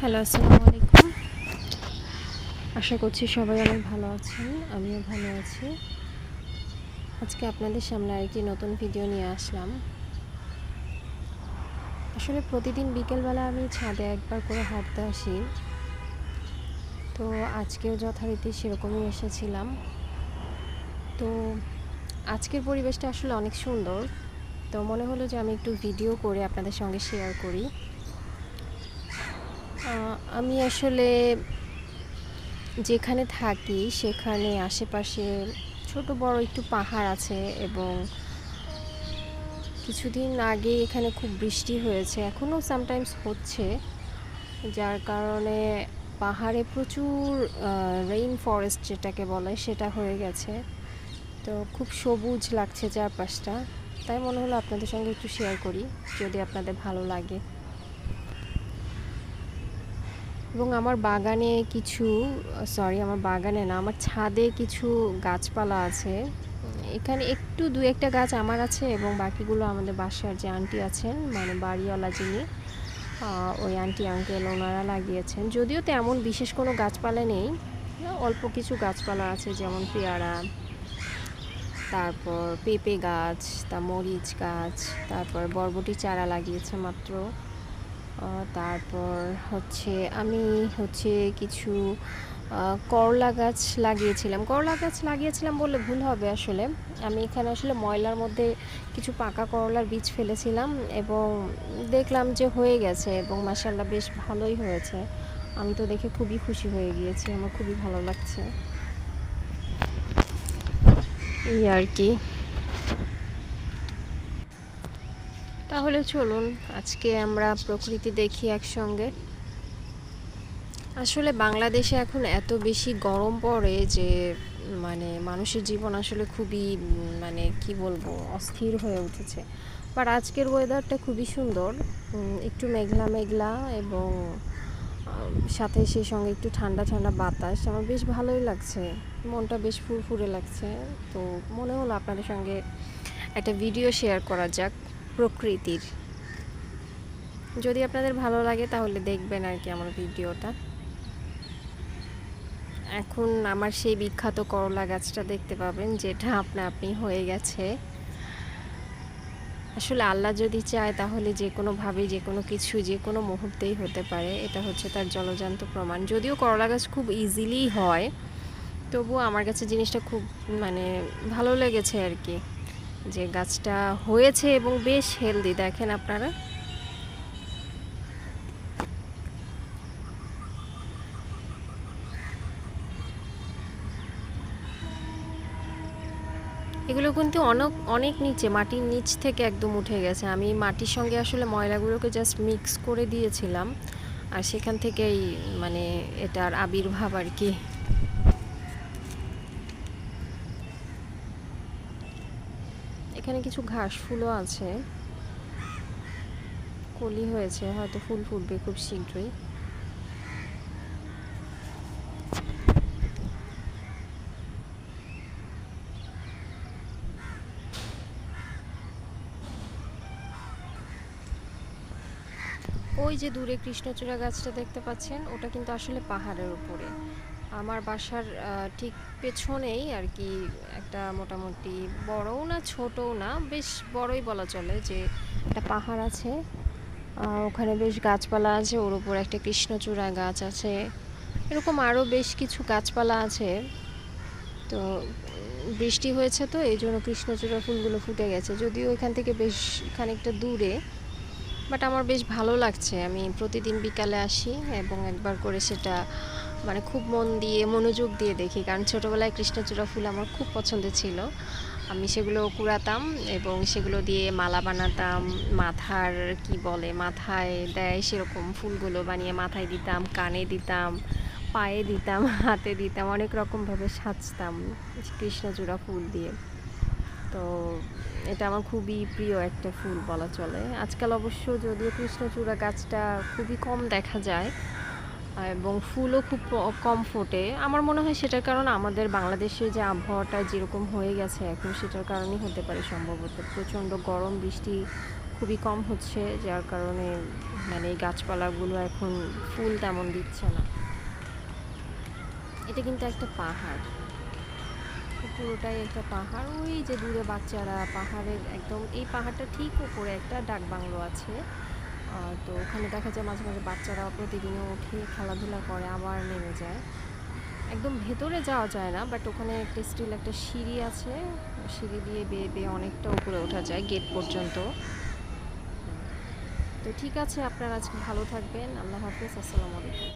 Hello, আসসালামু আলাইকুম। আশা করছি সবাই অনেক ভালো আছেন। আমিও ভালো আছি। আজকে আপনাদের সামনে আরেকটি নতুন ভিডিও নিয়ে আসলাম। আসলে প্রতিদিন বিকেলবেলা আমি ছাদে একবার করে হাঁটতে আসি। তো আজকেও যথারীতি সেরকমই এসেছিলাম। তো আজকের পরিবেশটা আসলে অনেক সুন্দর। তো মনে হলো যে আমি একটু ভিডিও করে আপনাদের সঙ্গে শেয়ার করি। আমি আসলে যেখানে থাকি সেখানে আশেপাশে ছোট বড় একটু পাহাড় আছে এবং কিছুদিন আগে এখানে খুব বৃষ্টি হয়েছে, এখনও সামটাইমস হচ্ছে, যার কারণে পাহাড়ে প্রচুর রেইন ফরেস্ট যেটাকে বলে সেটা হয়ে গেছে। তো খুব সবুজ লাগছে চারপাশটা, তাই মনে হলো আপনাদের সঙ্গে একটু শেয়ার করি যদি আপনাদের ভালো লাগে। এবং আমার বাগানে কিছু আমার বাগানে না, আমার ছাদে কিছু গাছপালা আছে। এখানে একটু দু একটা গাছ আমার আছে এবং বাকিগুলো আমাদের বাসার যে আন্টি আছেন, মানে বাড়িওয়ালা যিনি, ওই আন্টি আঙ্কেল ওনারা লাগিয়েছেন। যদিও তেমন বিশেষ কোনো গাছপালা নেই, অল্প কিছু গাছপালা আছে, যেমন পেয়ারা, তারপর পেঁপে গাছ, মরিচ গাছ, তারপর বরবটি চারা লাগিয়েছে মাত্র। তারপর আমি কিছু করলা গাছ লাগিয়েছিলাম বললে ভুল হবে। আসলে আমি এখানে ময়লার মধ্যে কিছু পাকা করলার বীজ ফেলেছিলাম এবং দেখলাম যে হয়ে গেছে এবং মাশাআল্লাহ বেশ ভালোই হয়েছে। আমি তো দেখে খুবই খুশি হয়ে গিয়েছি, আমার খুবই ভালো লাগছে এই আর কি। তাহলে চলুন আজকে আমরা প্রকৃতি দেখি একসঙ্গে। আসলে বাংলাদেশে এখন এত বেশি গরম পড়ে যে মানুষের জীবন আসলে খুবই কি বলবো, অস্থির হয়ে উঠেছে। বাট আজকের ওয়েদারটা খুবই সুন্দর, একটু মেঘলা মেঘলা এবং সাথে সেই সঙ্গে একটু ঠান্ডা ঠান্ডা বাতাস। আমার বেশ ভালোই লাগছে, মনটা বেশ ফুরফুরে লাগছে। তো মনে হলো আপনাদের সঙ্গে একটা ভিডিও শেয়ার করা যাক প্রকৃতির। যদি আপনাদের ভালো লাগে তাহলে দেখবেন আর কি আমার ভিডিওটা। এখন আমার সেই বিখ্যাত করলা গাছটা দেখতে পাবেন, যেটা আপনি হয়ে গেছে। আসলে আল্লাহ যদি চায় তাহলে যে কোনোভাবেই যে কোনো কিছু যে কোনো মুহূর্তেই হতে পারে, এটা হচ্ছে তার জলজান্ত প্রমাণ। যদিও করলা গাছ খুব ইজিলি হয়, তবুও আমার কাছে জিনিসটা খুব ভালো লেগেছে আর কি, যে গাছটা হয়েছে এবং বেশ হেলদি। দেখেন আপনারা, এগুলো কিন্তু অনেক নিচে, মাটির নিচ থেকে একদম উঠে গেছে। আমি মাটির সঙ্গে ময়লাগুলোকে জাস্ট মিক্স করে দিয়েছিলাম, আর সেখান থেকেই এটার আবির্ভাব আর কি। এখানে কিছু ঘাস ফুলও আছে, কলি হয়েছে, হয়তো ফুল ফুটবে খুব শীঘ্রই। ওই যে দূরে কৃষ্ণচূড়া গাছটা দেখতে পাচ্ছেন, ওটা কিন্তু আসলে পাহাড়ের উপরে। আমার বাসার ঠিক পেছনেই আর কি একটা মোটামুটি বড়ও না ছোটও না, বেশ বড়ই বলা চলে, যে একটা পাহাড় আছে। ওখানে বেশ গাছপালা আছে, ওর উপর একটা কৃষ্ণচূড়া গাছ আছে, এরকম আরও বেশ কিছু গাছপালা আছে। তো বৃষ্টি হয়েছে তো এই জন্য কৃষ্ণচূড়া ফুলগুলো ফুটে গেছে, যদিও এখান থেকে বেশ খানিকটা দূরে। বাট আমার বেশ ভালো লাগছে। আমি প্রতিদিন বিকালে আসি এবং একবার করে সেটা খুব মন দিয়ে মনোযোগ দিয়ে দেখি, কারণ ছোটোবেলায় কৃষ্ণচূড়া ফুল আমার খুব পছন্দের ছিল। আমি সেগুলো কুড়াতাম এবং সেগুলো দিয়ে মালা বানাতাম, মাথায় দেয় সেরকম ফুলগুলো বানিয়ে মাথায় দিতাম, কানে দিতাম, পায়ে দিতাম, হাতে দিতাম, অনেক রকমভাবে সাজতাম কৃষ্ণচূড়া ফুল দিয়ে। তো এটা আমার খুবই প্রিয় একটা ফুল বলা চলে। আজকাল অবশ্য যদিও কৃষ্ণচূড়া গাছটা খুবই কম দেখা যায় এবং ফুলও খুব কম ফোটে, আমার মনে হয় সেটার কারণ আমাদের বাংলাদেশে যে আবহাওয়াটা যেরকম হয়ে গেছে এখন, সেটার কারণেই হতে পারে সম্ভবত। প্রচণ্ড গরম, বৃষ্টি খুবই কম হচ্ছে, যার কারণে মানে এই গাছপালাগুলো এখন ফুল তেমন দিচ্ছে না। এটা কিন্তু একটা পাহাড়, পুরোটাই একটা পাহাড়। ওই যে দূরে বাচ্চারা, পাহাড়ের একদম এই পাহাড়টা ঠিক উপরে একটা ডাক বাংলো আছে। তো ওখানে দেখা যায় মাঝে মাঝে বাচ্চারা প্রতিদিনও উঠে খেলাধুলা করে আবার নেমে যায়। একদম ভেতরে যাওয়া যায় না, বাট ওখানে একটা স্টিল একটা সিঁড়ি আছে, সিঁড়ি দিয়ে বেয়ে বেয়ে অনেকটা উপরে ওঠা যায় গেট পর্যন্ত। তো ঠিক আছে, আপনারা আজকে ভালো থাকবেন। আল্লাহ হাফিজ, আসসালামু আলাইকুম।